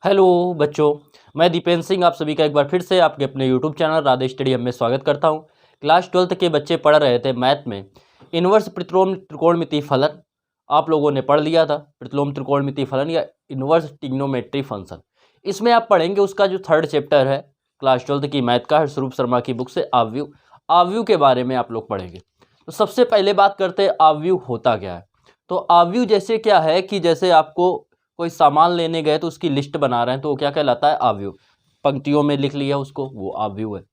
Hello बच्चों, मैं दीपेंद्र सिंह आप सभी का एक बार फिर से आपके अपने यूट्यूब चैनल राधे स्टडी में स्वागत करता हूं। क्लास 12th के बच्चे पढ़ रहे थे मैथ में इन्वर्स प्रतिलोम त्रिकोणमितीय फलन। आप लोगों ने पढ़ लिया था प्रतिलोम त्रिकोणमितीय फलन या इन्वर्स ट्रिग्नोमेट्री फंक्शन। इसमें आप पढ़ेंगे उसका जो थर्ड चैप्टर है क्लास 12th की मैथ का, स्वरूप शर्मा की बुक से आव्यूह के बारे में आप लोग पढ़ेंगे। तो सबसे पहले बात करते हैं आव्यूह होता क्या है। तो आव्यूह जैसे क्या है कि जैसे आपको कोई सामान लेने गए तो उसकी लिस्ट बना रहे हैं तो वो क्या कहलाता है, आव्यूह। पंक्तियों में लिख लिया उसको, वो आव्यूह है।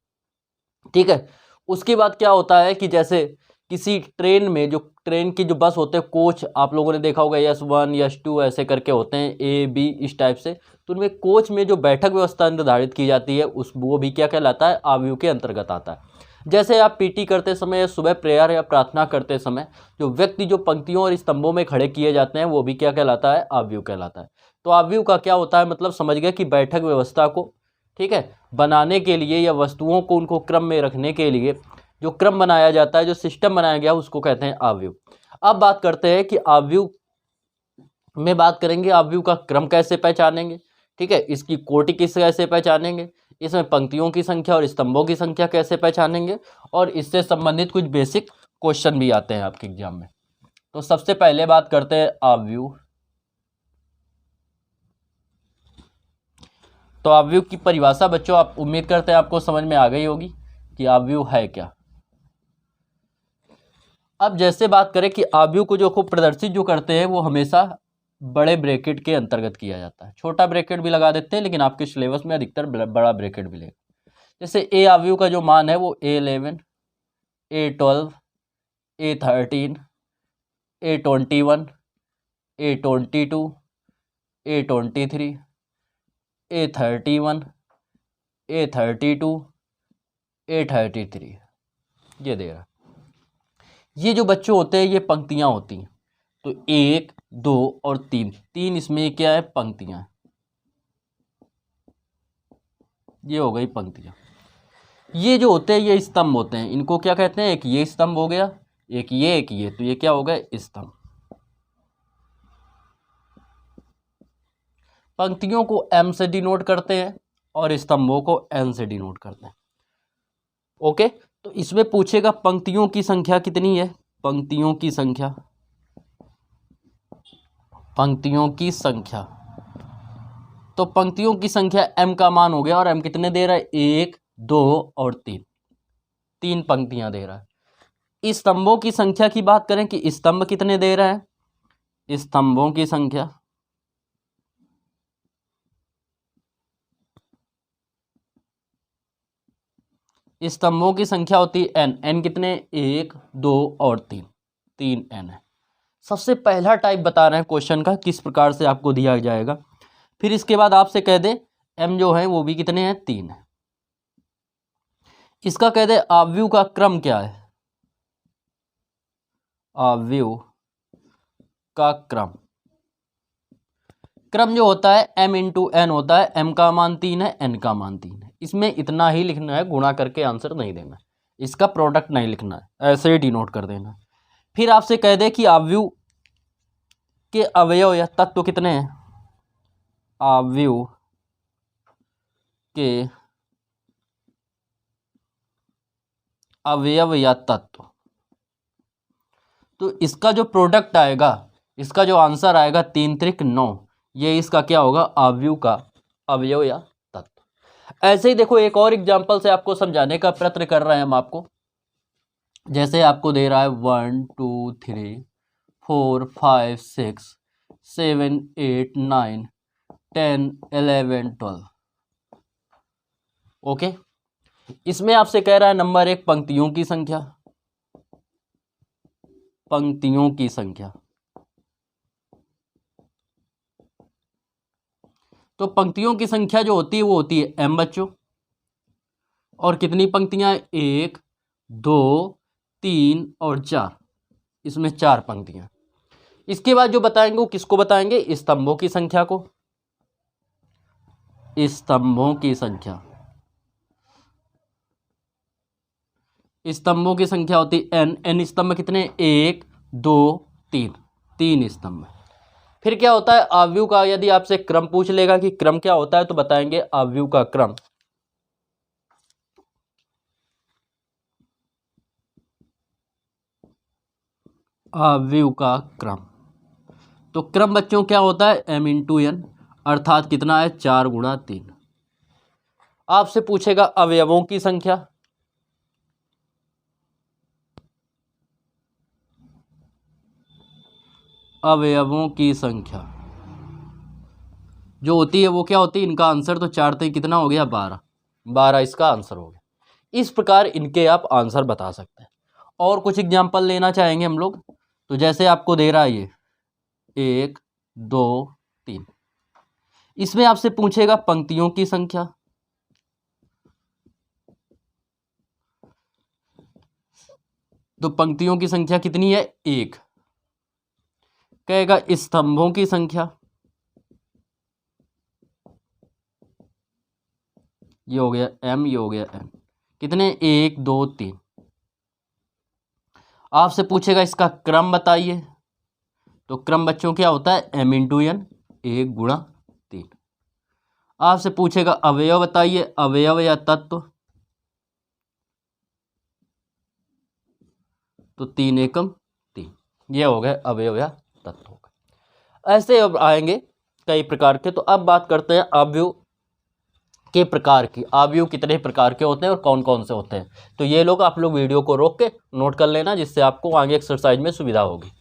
ठीक है। उसके बाद क्या होता है कि जैसे किसी ट्रेन में, जो ट्रेन की जो बस होते हैं कोच, आप लोगों ने देखा होगा S1 S2 ऐसे करके होते हैं, A B इस टाइप से। तो उनमें कोच में जो बैठक व्यवस्था निर्धारित की जाती है उस वो भी क्या कहलाता है, आव्यूह के अंतर्गत आता है। जैसे आप पीटी करते समय या सुबह प्रेयर या प्रार्थना करते समय जो व्यक्ति जो पंक्तियों और स्तंभों में खड़े किए जाते हैं वो भी क्या कहलाता है, आव्यूह कहलाता है। तो आव्यूह का क्या होता है, मतलब समझ गए कि बैठक व्यवस्था को, ठीक है, बनाने के लिए या वस्तुओं को उनको क्रम में रखने के लिए जो क्रम बनाया जाता है, जो सिस्टम बनाया गया उसको कहते हैं आव्यूह। अब बात करते हैं कि आव्यूह में बात करेंगे, आव्यूह का क्रम कैसे पहचानेंगे, ठीक है, इसकी कोटि किस कैसे पहचानेंगे, इसमें पंक्तियों की संख्या और स्तंभों की संख्या कैसे पहचानेंगे, और इससे संबंधित कुछ बेसिक क्वेश्चन भी आते हैं आपके एग्जाम में। तो सबसे पहले बात करते हैं आव्यूह। तो आव्यूह की परिभाषा बच्चों आप उम्मीद करते हैं आपको समझ में आ गई होगी कि आव्यूह है क्या। अब जैसे बात करें कि आव्यूह को जो खूब प्रदर्शित जो करते हैं वो हमेशा बड़े ब्रैकेट के अंतर्गत किया जाता है। छोटा ब्रैकेट भी लगा देते हैं लेकिन आपके सिलेबस में अधिकतर बड़ा ब्रैकेट भी लेगा। जैसे ए आव्यूह का जो मान है वो A11 A12 A13 A21 A22 A23 A31 A32 A33 ये दे रहा। ये जो बच्चे होते हैं ये पंक्तियां होती हैं। तो 1 2 और 3 इसमें क्या है, पंक्तियां। ये हो गई पंक्तियां। ये जो होते हैं ये स्तंभ होते हैं। इनको क्या कहते हैं, एक ये स्तंभ हो गया, एक ये, तो ये क्या हो गया, स्तंभ। पंक्तियों को M से डिनोट करते हैं और स्तंभों को N से डिनोट करते हैं। ओके। तो इसमें पूछेगा पंक्तियों की संख्या कितनी है, पंक्तियों की संख्या, पंक्तियों की संख्या। तो पंक्तियों की संख्या M का मान हो गया, और M कितने दे रहा है, 1 2 और 3 पंक्तियां दे रहा है। स्तंभों की संख्या की बात करें कि स्तंभ कितने दे रहा है, स्तंभों की संख्या, स्तंभों की संख्या होती है N कितने, 1 2 और 3 N है। सबसे पहला टाइप बता रहे हैं क्वेश्चन का किस प्रकार से आपको दिया जाएगा। फिर इसके बाद आपसे कह दे M जो है वो भी कितने हैं, 3 है। इसका कह दे आव्यूह का क्रम क्या है, आव्यूह का क्रम, क्रम जो होता है M इंटू N होता है। M का मान 3 है, N का मान 3 है। इसमें इतना ही लिखना है, गुणा करके आंसर नहीं देना, इसका प्रोडक्ट नहीं लिखना है, ऐसे ही डिनोट कर देना। फिर आपसे कह दे कि आव्यूह के अवयव या तत्व कितने हैं, आव्यूह के अवयव या तत्व। तो इसका जो प्रोडक्ट आएगा, इसका जो आंसर आएगा 3 त्रिक 9, ये इसका क्या होगा, आव्यूह का अवयव या तत्व। ऐसे ही देखो एक और एग्जांपल से आपको समझाने का प्रयत्न कर रहे हैं हम आपको। जैसे आपको दे रहा है 1 2 3 4 5 6 7 8 9 10 11 12। ओके। इसमें आपसे कह रहा है नंबर 1 पंक्तियों की संख्या, पंक्तियों की संख्या। तो पंक्तियों की संख्या जो होती है वो होती है M बच्चों। और कितनी पंक्तियां, 1 2 3 और 4, इसमें 4 पंक्तियां। इसके बाद जो बताएंगे वो किसको बताएंगे, स्तंभों की संख्या को, स्तंभों की संख्या। स्तंभों की संख्या होती है N स्तंभ कितने, 1 2 3 स्तंभ। फिर क्या होता है आव्यूह का, यदि आपसे क्रम पूछ लेगा कि क्रम क्या होता है तो बताएंगे आव्यूह का क्रम। आव्यूह का क्रम, तो क्रम बच्चों क्या होता है m इंटू एन, अर्थात कितना है 4 × 3। आपसे पूछेगा अवयवों की संख्या, अवयवों की संख्या जो होती है वो क्या होती है, इनका आंसर तो 4 × 3 कितना हो गया 12, 12 इसका आंसर हो गया। इस प्रकार इनके आप आंसर बता सकते हैं। और कुछ एग्जाम्पल लेना चाहेंगे हम लोग, तो जैसे आपको दे रहा है ये 1 2 3, इसमें आपसे पूछेगा पंक्तियों की संख्या, तो पंक्तियों की संख्या कितनी है 1। कहेगा स्तंभों की संख्या, ये हो गया m, ये हो गया n, कितने 1 2 3। आपसे पूछेगा इसका क्रम बताइए, तो क्रम बच्चों क्या होता है m इंटू एन, 1 × 3। आपसे पूछेगा अवयव बताइए, अवयव या तत्व, तो 3 एकम 3, ये हो गए अवयव या तत्व हो गए। ऐसे अब आएंगे कई प्रकार के। तो अब बात करते हैं आव्यूह के प्रकार की, आव्यूह कितने प्रकार के होते हैं और कौन कौन से होते हैं। तो ये लोग आप लोग वीडियो को रोक के नोट कर लेना, जिससे आपको आगे एक्सरसाइज में सुविधा होगी।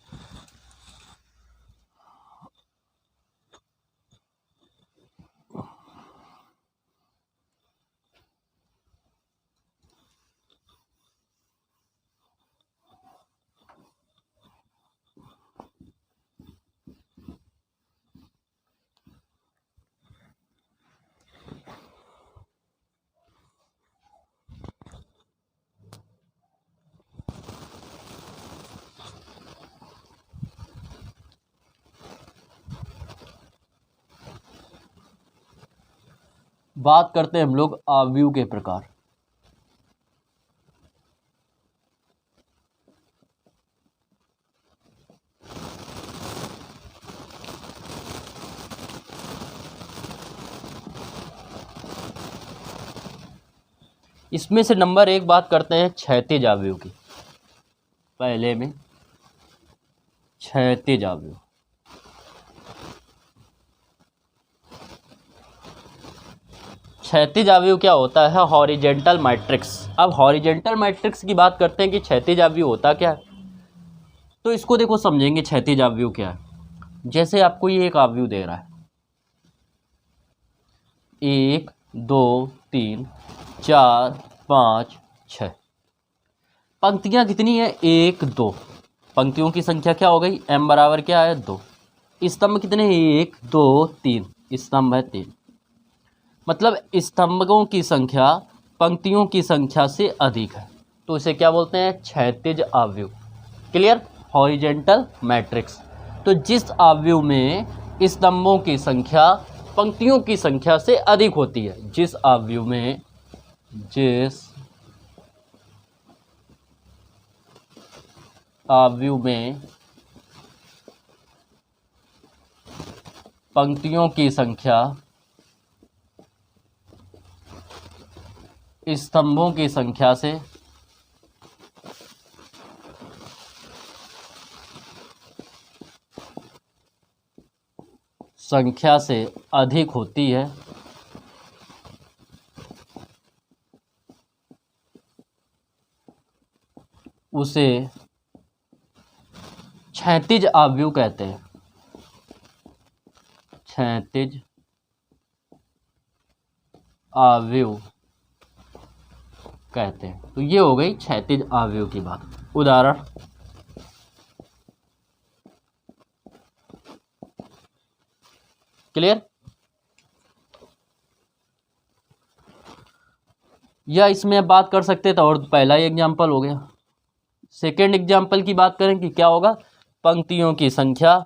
बात करते हैं हम लोग आव्यूह के प्रकार। इसमें से नंबर 1 बात करते हैं क्षैतिज आव्यूह की। पहले में क्षैतिज आव्यूह, क्षैतिज आव्यूह क्या होता है हॉरिजेंटल मैट्रिक्स। अब हॉरिजेंटल मैट्रिक्स की बात करते हैं कि क्षैतिज आव्यूह होता क्या है, तो इसको देखो समझेंगे क्षैतिज आव्यूह क्या है। जैसे आपको ये एक आव्यूह दे रहा है 1 2 3 4 5 6, पंक्तियां कितनी है 1 2, पंक्तियों की संख्या क्या हो गई m बराबर क्या है 2, स्तंभ कितने 1 2 3, स्तंभ है 3। मतलब स्तंभों की संख्या पंक्तियों की संख्या से अधिक है, तो इसे क्या बोलते हैं क्षैतिज आव्यूह। Clear, horizontal matrix. तो जिस आव्यूह में स्तंभों की संख्या पंक्तियों की संख्या से अधिक होती है, जिस आव्यूह में पंक्तियों की संख्या स्तंभों की संख्या से अधिक होती है, उसे क्षैतिज आव्यूह कहते हैं। क्षैतिज आव्यूह कहते हैं। तो ये हो गई क्षैतिज आव्यूह की बात। उदाहरण, क्लियर, या इसमें अब बात कर सकते थे और पहला ही एग्जाम्पल हो गया। सेकेंड एग्जाम्पल की बात करें कि क्या होगा, पंक्तियों की संख्या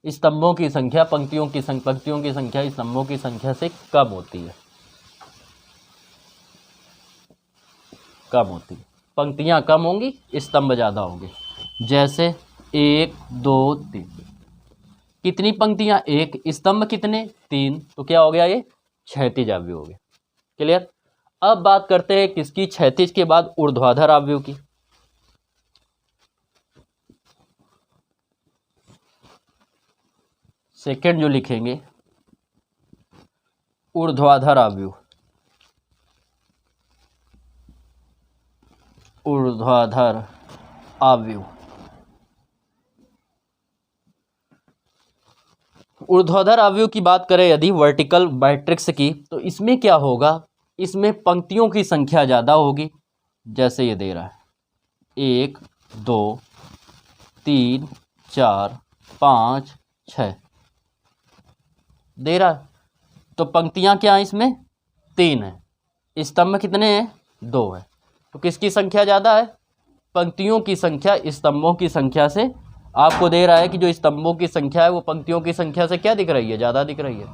स्तंभों की संख्या पंक्तियों की संख्या स्तंभों की संख्या से कम होती है, पंक्तियां कम होंगी स्तंभ ज़्यादा होंगे। जैसे 1 2 3, कितनी पंक्तियां? एक। स्तंभ कितने? 3। तो क्या हो गया ये? क्षैतिज अवयव हो गया। क्लियर। अब बात करते हैं किसकी? क्षैतिज के बाद ऊर्ध्वाधर अवयव की। सेकंड जो लिखेंगे ऊर्ध्वाधर अवयव। ऊर्ध्वाधर अवयव। ऊर्ध्वाधर अवयव की बात करें यदि वर्टिकल मैट्रिक्स की, तो इसमें क्या होगा? इसमें पंक्तियों की संख्या ज़्यादा होगी। जैसे ये दे रहा है 1 2 3 4 5 6 दे रहा है। तो पंक्तियां क्या हैं इसमें? 3 है। स्तंभ कितने हैं? 2 है। तो किसकी संख्या ज़्यादा है? पंक्तियों की संख्या स्तंभों की संख्या से। आपको दे रहा है कि जो स्तंभों की संख्या है वो पंक्तियों की संख्या से क्या दिख रही है? ज़्यादा दिख रही है।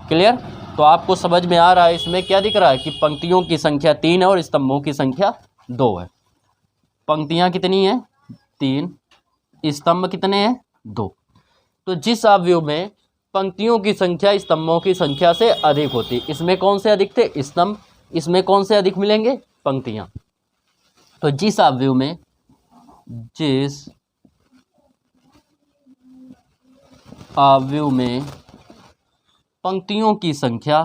क्लियर। तो आपको समझ में आ रहा है इसमें क्या दिख रहा है कि पंक्तियों की संख्या 3 है और स्तंभों की संख्या 2 है। पंक्तियां कितनी हैं? 3। स्तंभ कितने हैं? 2। तो जिस अवयव में पंक्तियों की संख्या स्तंभों की संख्या से अधिक होती, इसमें कौन से अधिक थे? स्तंभ। इसमें कौन से अधिक मिलेंगे? पंक्तियां। तो जिस अवयव में पंक्तियों की संख्या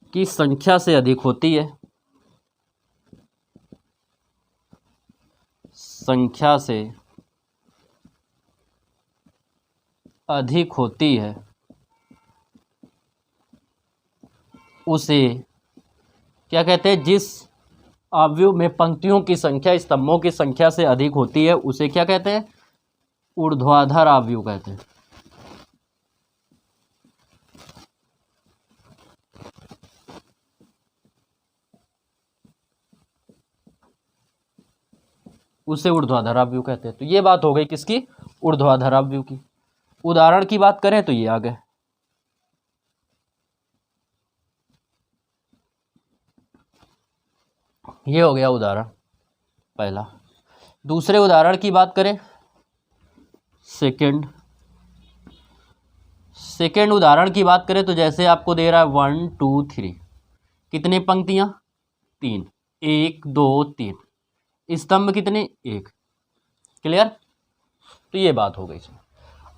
स्तंभों की संख्या से अधिक होती है, संख्या से अधिक होती है, उसे क्या कहते हैं? जिस अवयव में पंक्तियों की संख्या स्तंभों की संख्या से अधिक होती है उसे क्या कहते हैं? ऊर्ध्वाधर अवयव कहते हैं। उसे ऊर्ध्वाधर अवयव कहते हैं। तो ये बात हो गई किसकी? ऊर्ध्वाधर अवयव की। उदाहरण की बात करें तो ये आ गए। ये हो गया उदाहरण पहला। दूसरे उदाहरण की बात करें, सेकंड उदाहरण की बात करें तो जैसे आपको दे रहा है 1 2 3। कितने पंक्तियां? 3। 1 2 3। स्तंभ कितने? 1। क्लियर। तो ये बात हो गई।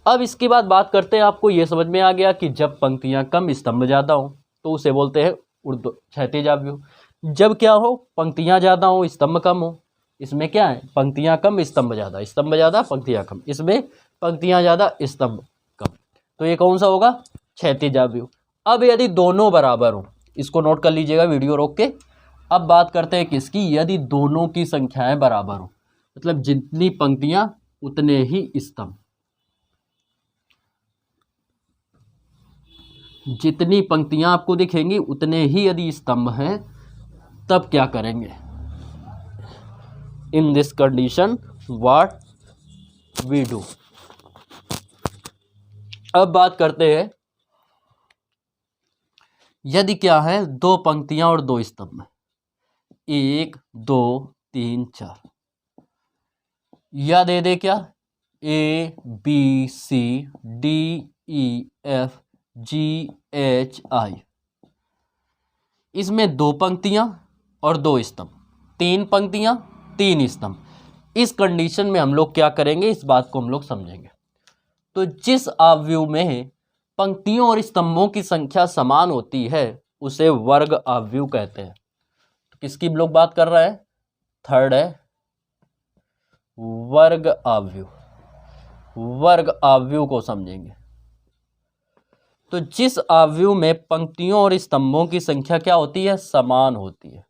अब इसके बाद बात करते हैं, आपको ये समझ में आ गया कि जब पंक्तियां कम स्तंभ ज़्यादा हो तो उसे बोलते हैं क्षैतिज अवयव। जब क्या हो? पंक्तियां ज़्यादा हो स्तंभ कम हो। इसमें क्या है? पंक्तियां कम स्तंभ ज़्यादा, स्तंभ ज़्यादा पंक्तियां कम। इसमें पंक्तियां ज़्यादा स्तंभ कम। तो ये कौन सा होगा? क्षैतिज अवयव। अब यदि दोनों बराबर हो, इसको नोट कर लीजिएगा वीडियो रोक के। अब बात करते हैं किसकी? यदि दोनों की संख्याएं बराबर हो, मतलब जितनी पंक्तियां उतने ही स्तंभ। जितनी पंक्तियां आपको दिखेंगी उतने ही यदि स्तंभ हैं, तब क्या करेंगे? In this condition what we do. अब बात करते हैं यदि क्या है? 2 पंक्तियां और 2 स्तंभ, 1 2 3 4। या दे दे क्या? A B C D E F G H I। इसमें 2 पंक्तियां और 2 स्तंभ, 3 पंक्तियां 3 स्तंभ। इस कंडीशन में हम लोग क्या करेंगे? इस बात को हम लोग समझेंगे। तो जिस अवयव में पंक्तियों और स्तंभों की संख्या समान होती है उसे वर्ग अवयव कहते हैं। तो किसकी लोग बात कर रहे हैं? थर्ड है वर्ग अवयव। वर्ग अवयव को समझेंगे। तो जिस अवयव में पंक्तियों और स्तंभों की संख्या क्या होती है? समान होती है।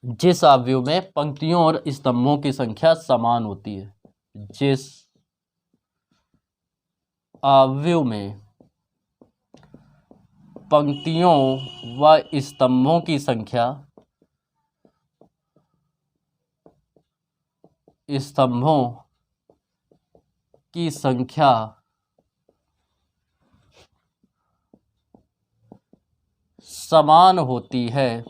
जिस अवयव में पंक्तियों और स्तंभों की संख्या समान होती है, जिस अवयव में पंक्तियों व स्तंभों की संख्या स्तंभों की संख्या समान होती है,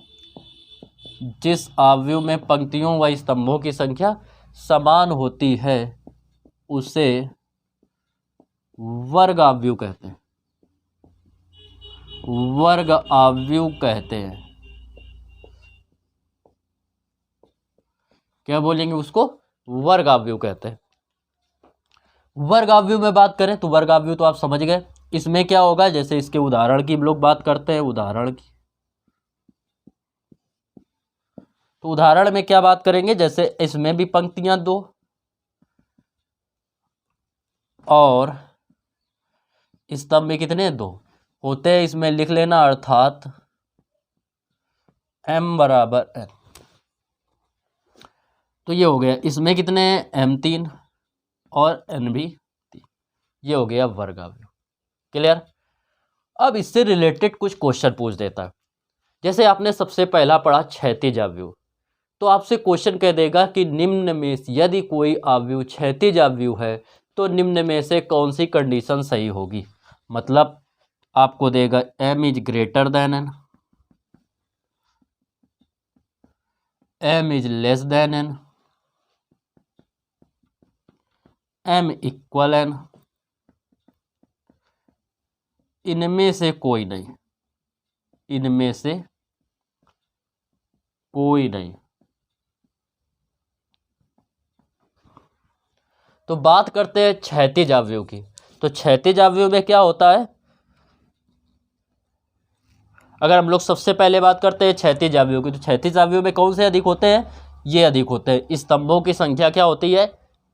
जिस आव्यूह में पंक्तियों व स्तंभों की संख्या समान होती है उसे वर्ग आव्यूह कहते हैं। वर्ग आव्यूह कहते हैं। क्या बोलेंगे उसको? वर्ग आव्यूह कहते हैं। वर्ग आव्यूह में बात करें तो वर्ग आव्यूह तो आप समझ गए। इसमें क्या होगा, जैसे इसके उदाहरण की हम लोग बात करते हैं, उदाहरण की। तो उदाहरण में क्या बात करेंगे, जैसे इसमें भी पंक्तियां 2 और स्तंभ में कितने 2 होते हैं, इसमें लिख लेना, अर्थात m बराबर n। तो ये हो गया, इसमें कितने m 3 और n भी 3। ये हो गया वर्ग आव्यूह। क्लियर? अब इससे रिलेटेड कुछ क्वेश्चन पूछ देता है। जैसे आपने सबसे पहला पढ़ा क्षैतिज आव्यूह, तो आपसे क्वेश्चन कह देगा कि निम्न में यदि कोई आव्यूह क्षैतिज आव्यूह है तो निम्न में से कौन सी कंडीशन सही होगी। मतलब आपको देगा m is greater than n, m is less than n, m equal n। इनमें से कोई नहीं, इनमें से कोई नहीं। तो बात करते हैं क्षैतिज आव्यूह की। तो क्षैतिज आव्यूह में क्या होता है, अगर हम लोग सबसे पहले बात करते हैं क्षैतिज आव्यूह की, तो क्षैतिज आव्यूह में कौन से अधिक होते हैं? ये अधिक होते हैं। स्तंभों की संख्या क्या होती है?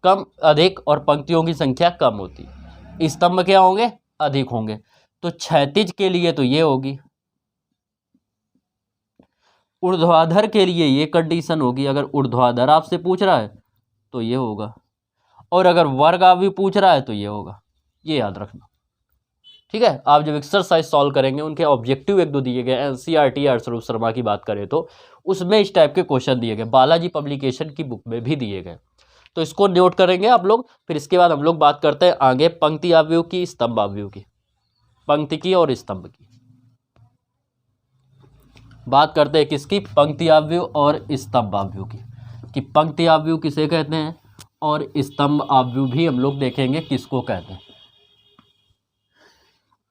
कम अधिक, और पंक्तियों की संख्या कम होती है। स्तंभ क्या होंगे? अधिक होंगे। तो क्षैतिज के लिए तो ये होगी, ऊर्ध्वाधर के लिए ये कंडीशन होगी। अगर ऊर्ध्वाधर आपसे पूछ रहा है तो ये होगा, और अगर वर्ग आव्यूह पूछ रहा है तो ये होगा। ये याद रखना, ठीक है। आप जब एक्सरसाइज सॉल्व करेंगे, उनके ऑब्जेक्टिव 1-2 दिए गए, एनसीईआरटी हर्षरूप शर्मा की बात करें तो उसमें इस टाइप के क्वेश्चन दिए गए, बालाजी पब्लिकेशन की बुक में भी दिए गए। तो इसको नोट करेंगे आप लोग। फिर इसके बाद हम लोग बात करते हैं आगे पंक्ति आव्यूह की, स्तंभ आव्यूह की। पंक्ति की और स्तंभ की बात करते हैं, किसकी? पंक्ति आव्यूह और स्तंभ आव्यूह की। कि पंक्ति आव्यूह किसे कहते हैं और स्तंभ आव्यूह भी हम लोग देखेंगे किसको कहते हैं।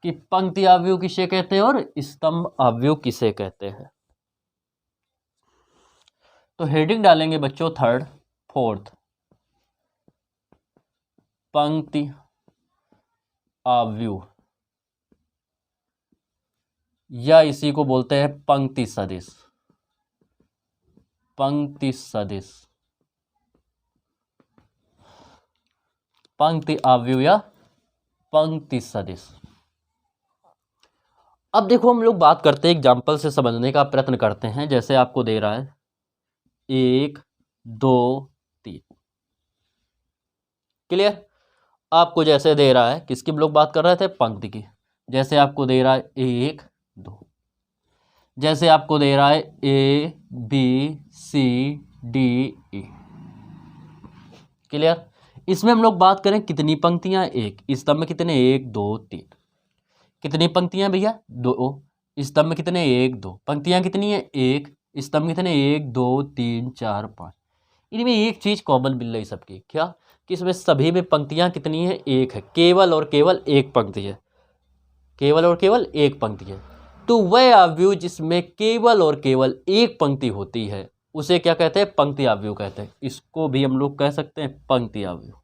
कि पंक्ति आव्यूह किसे कहते हैं और स्तंभ आव्यूह किसे कहते हैं। तो हेडिंग डालेंगे बच्चों 3rd 4th, पंक्ति आव्यूह, या इसी को बोलते हैं पंक्ति सदिश। पंक्ति सदिश, पंक्ति आव्यूह या पंक्ति सदिश। अब देखो, हम लोग बात करते हैं, एग्जाम्पल से समझने का प्रयत्न करते हैं। जैसे आपको दे रहा है 1 2 3, क्लियर? आपको जैसे दे रहा है, किसकी हम लोग बात कर रहे थे? पंक्ति की। जैसे आपको दे रहा है 1 2, जैसे आपको दे रहा है A B C D E, clear? इसमें हम लोग बात करें कितनी पंक्तियां? 1। स्तंभ में कितने? 1 2 3। कितनी पंक्तियां भैया? 2। स्तंभ में कितने? 1 2। पंक्तियां कितनी है? 1। स्तंभ कितने? 1 2 3 4 5। इनमें एक चीज कॉमन मिल रही सबकी, क्या? कि इसमें सभी में पंक्तियां कितनी है? 1 है। केवल और केवल एक पंक्ति है, केवल और केवल एक पंक्ति है। तो वह आव्यूह जिसमें केवल और केवल एक पंक्ति होती है उसे क्या कहते हैं? पंक्ति आव्यूह कहते हैं। इसको भी हम लोग कह सकते हैं पंक्ति आव्यूह।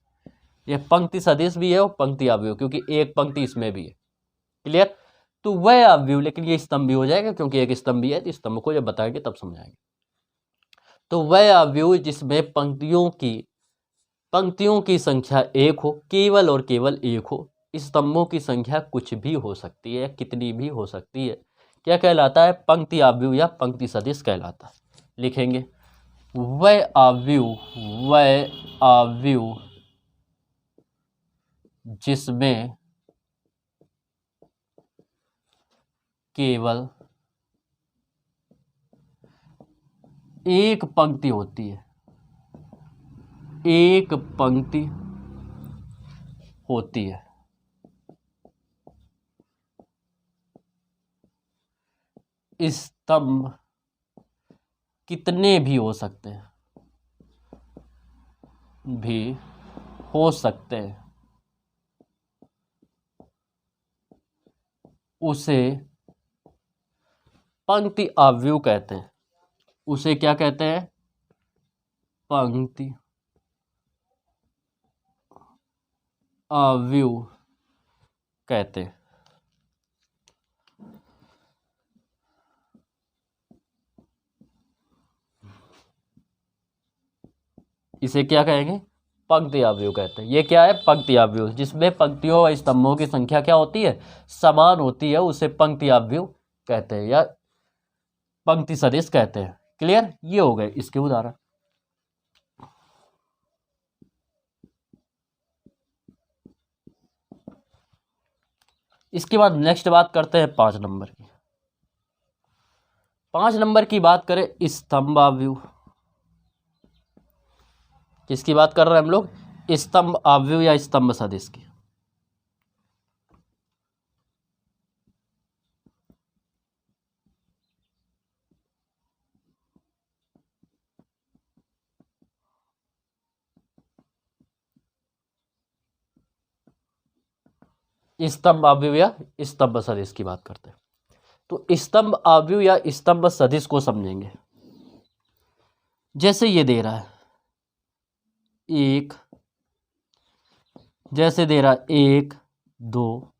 यह पंक्ति सदिश भी है और पंक्ति आव्यूह, क्योंकि एक पंक्ति इसमें भी है, क्लियर? तो वह आव्यूह, लेकिन ये स्तंभ भी हो जाएगा क्योंकि एक स्तंभ भी है, तो स्तंभ को जब बताएंगे तब समझाएंगे। तो वह आव्यूह जिसमें पंक्तियों की संख्या 1 हो, केवल और केवल 1 हो, स्तंभों की संख्या कुछ भी हो सकती है, कितनी भी हो सकती है, क्या कहलाता है? पंक्ति आव्यूह या पंक्ति सदिश कहलाता है। लिखेंगे वह आव्यूह जिसमें केवल एक पंक्ति होती है, एक पंक्ति होती है। स्तंभ कितने भी हो सकते हैं, उसे पंक्ति आव्यूह कहते हैं। उसे क्या कहते हैं? पंक्ति आव्यूह कहते हैं। इसे क्या कहेंगे? पंक्ति आव्यूह कहते हैं। ये क्या है? पंक्ति आव्यूह, जिसमें पंक्तियों व स्तंभों की संख्या क्या होती है? समान होती है, उसे पंक्ति आव्यूह कहते हैं या पंक्ति सदिश कहते हैं। क्लियर? ये हो गए इसके उदाहरण। इसके बाद नेक्स्ट बात करते हैं 5 नंबर की। 5 नंबर की बात करें स्तंभ आव्यूह। किसकी बात कर रहे हैं हम लोग? स्तंभ आव्यूह या स्तंभ सदिश की। स्तंभ आव्यूह या स्तंभ सदिश की बात करते हैं। तो स्तंभ आव्यूह या स्तंभ सदिश को समझेंगे। जैसे ये दे रहा है 1, जैसे दे रहा है 1 2,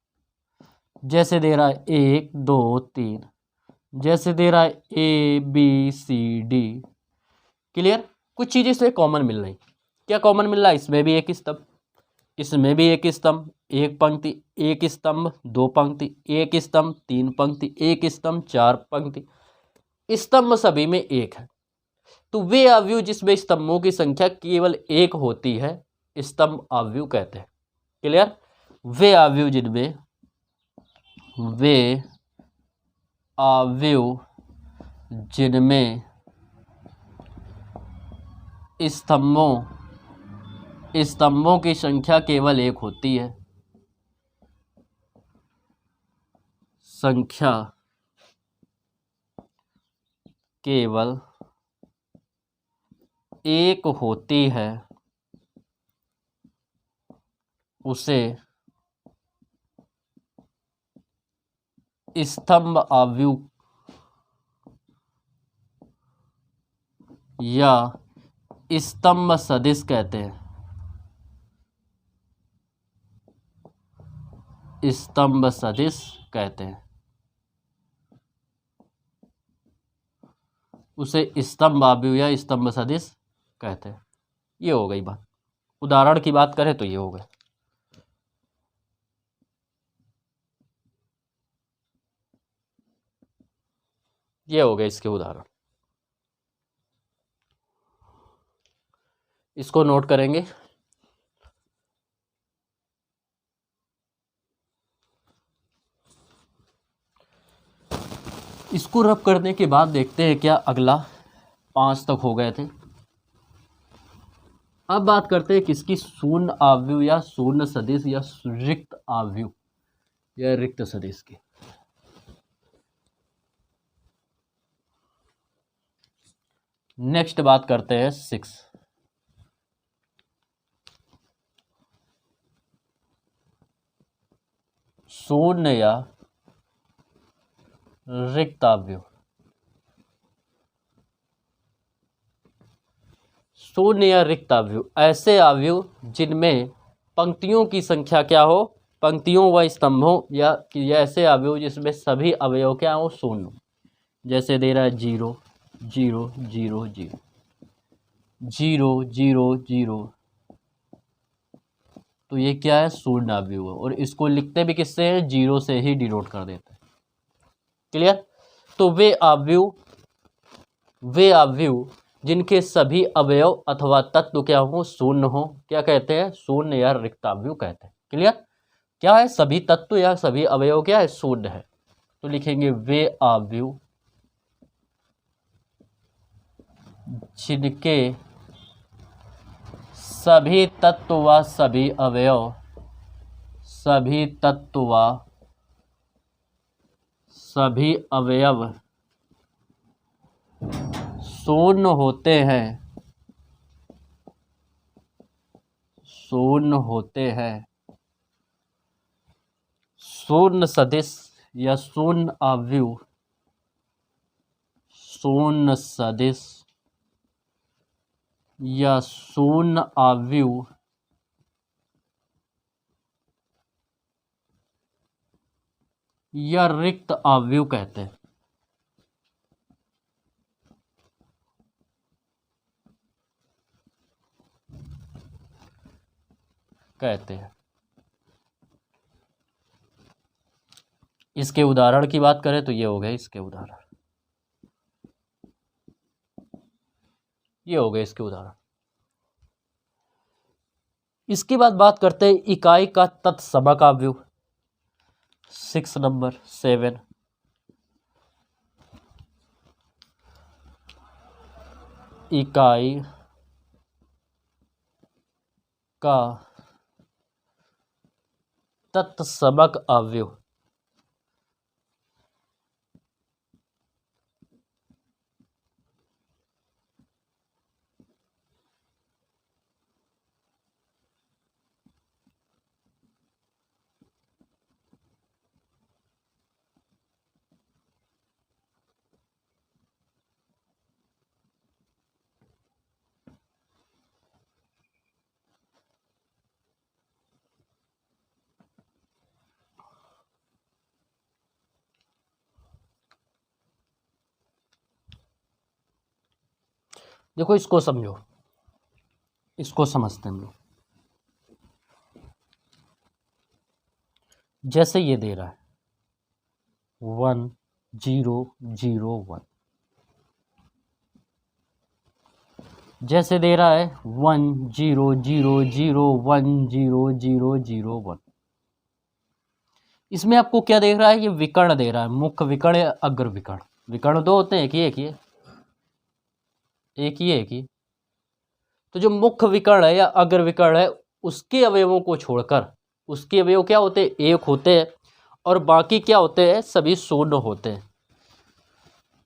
जैसे दे रहा है 1 2 3, जैसे दे रहा है ABCD। क्लियर? कुछ चीजें से कॉमन मिल रही। क्या कॉमन मिल रहा है? इसमें भी एक स्तंभ, इसमें भी एक स्तंभ, एक पंक्ति, एक स्तंभ, 2 पंक्ति, एक स्तंभ, 3 पंक्ति, एक स्तंभ, 4 पंक्ति। स्तंभ सभी में एक है। तो वे आव्यूह जिसमें स्तंभों की संख्या केवल एक होती है, स्तंभ आव्यूह कहते हैं। क्लियर? वे आव्यूह जिनमें स्तंभों की संख्या केवल एक होती है, संख्या केवल एक होती है, उसे स्तंभ आव्यूह या स्तंभ सदिश कहते हैं। स्तंभ सदिश कहते हैं, उसे स्तंभ आव्यूह या स्तंभ सदिश कहते हैं। ये हो गई बात। उदाहरण की बात करें तो ये हो गए। ये हो गए इसके उदाहरण। इसको नोट करेंगे। इसको रब करने के बाद देखते हैं क्या अगला। 5 तक हो गए थे। अब बात करते हैं किसकी? शून्य आव्यूह या शून्य सदिश या रिक्त आव्यूह या रिक्त सदिश की। नेक्स्ट बात करते हैं 6। शून्य या रिक्त आव्यूह। शून्य या रिक्त आव्यूह ऐसे आव्यूह जिनमें पंक्तियों की संख्या क्या हो? पंक्तियों व स्तंभों या ऐसे आव्यूह जिसमें सभी अवयव क्या हो? शून्य। जैसे दे रहा है 0 0 0 0 0 0 0। तो ये क्या है? शून्य आव्यूह है। और इसको लिखते भी किससे हैं? 0 से ही डिनोट कर देते हैं। क्लियर? तो वे आव्यूह जिनके सभी अवयव अथवा तत्व क्या हो? शून्य हो, क्या कहते हैं? शून्य या रिक्त आव्यूह कहते हैं। क्लियर? क्या है? सभी तत्व या सभी अवयव क्या है? शून्य है। तो लिखेंगे वे आव्यूह जिनके सभी तत्व व सभी अवयव, सभी तत्व व सभी अवयव शून्य होते हैं, शून्य होते हैं। शून्य सदिश या शून्य अवयव, शून्य सदिश या शून्य अवयव या रिक्त अवयव कहते हैं। इसके उदाहरण की बात करें तो ये हो गए इसके उदाहरण, ये हो गए इसके उदाहरण। इसके बाद बात करते हैं इकाई का तत्समक अवयव। 6 नंबर 7, इकाई का तत्समक अवयव। देखो इसको समझो, इसको समझते हैं हम लोग। जैसे ये दे रहा है 1 0 0 1, जैसे दे रहा है 1 0 0 0 1 0 0 0 1। इसमें आपको क्या देख रहा है? ये विकर्ण दे रहा है, मुख्य विकर्ण या अग्र विकर्ण। विकर्ण दो होते हैं, एक ही एक ही एक ही एक ही। तो जो मुख्य विकर्ण है या अग्र विकर्ण है, उसके अवयवों को छोड़कर, उसके अवयव क्या होते हैं? एक होते हैं, और बाकी क्या होते हैं? सभी शून्य होते हैं।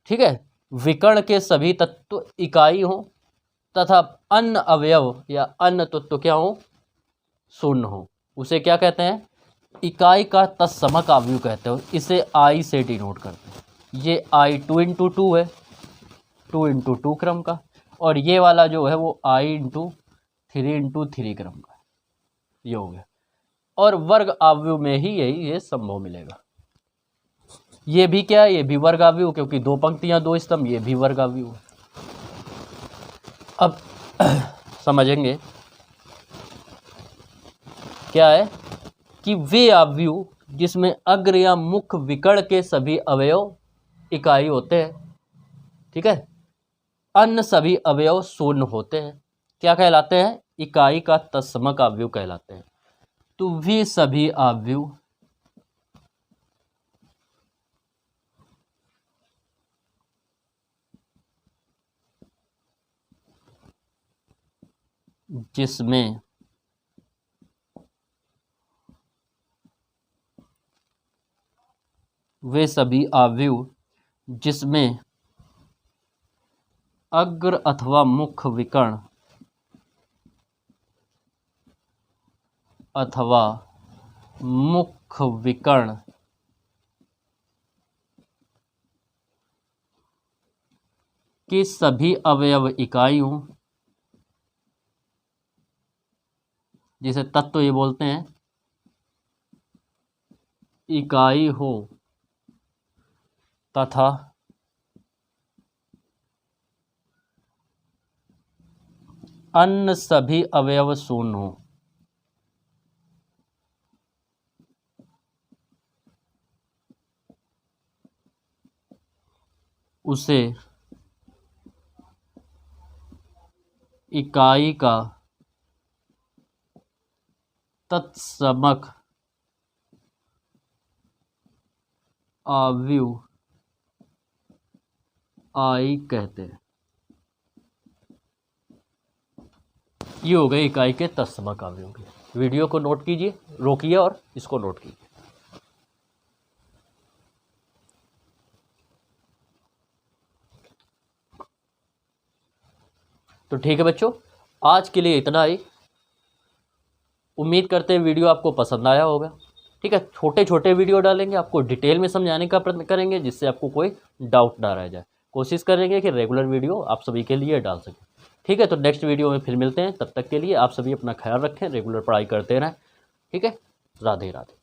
ठीक है, विकर्ण के सभी तत्व इकाई हो तथा अन्य अवयव या अन्य तत्व क्या हो? शून्य हो, उसे क्या कहते हैं? इकाई का तत्समक अवयव कहते हो। इसे आई से डिनोट करते हैं। ये आई 2 इंटू 2 है, 2 इंटू 2 क्रम का, और ये वाला जो है वो आई इंटू 3 क्रम का, ये हो गया। और वर्ग अवयव में ही यही ये संभव मिलेगा। ये भी क्या है? ये भी वर्ग अवयव, क्योंकि 2 पंक्तियां 2 स्तंभ, ये भी वर्ग अवयव। अब समझेंगे क्या है कि वे अवयव जिसमें अग्र या मुख्य विकर्ण के सभी अवयव इकाई होते हैं, ठीक है, अन्य सभी अवयव शून्य होते हैं, क्या कहलाते हैं? इकाई का तत्समक अवयव कहलाते हैं। तो वे सभी अवयव जिसमें वे सभी अवयव जिसमें अग्र अथवा मुख्य विकर्ण अथवा मुख्य विकर्ण के सभी अवयव इकाई हों, जिसे तत्व ये बोलते हैं, इकाई हो तथा अन्य सभी अवयव शून्य हो, उसे इकाई का तत्समक अवयव आई कहते हैं। ये हो गए इकाई के तत्सम काव्यों के। वीडियो को नोट कीजिए, रोकिए और इसको नोट कीजिए। तो ठीक है बच्चों, आज के लिए इतना ही। उम्मीद करते हैं वीडियो आपको पसंद आया होगा। ठीक है, छोटे छोटे वीडियो डालेंगे, आपको डिटेल में समझाने का प्रयत्न करेंगे जिससे आपको कोई डाउट ना रह जाए। कोशिश करेंगे कि रेगुलर वीडियो आप सभी के लिए डाल सकें। ठीक है, तो नेक्स्ट वीडियो में फिर मिलते हैं। तब तक के लिए आप सभी अपना ख्याल रखें, रेगुलर पढ़ाई करते रहें। ठीक है, राधे राधे।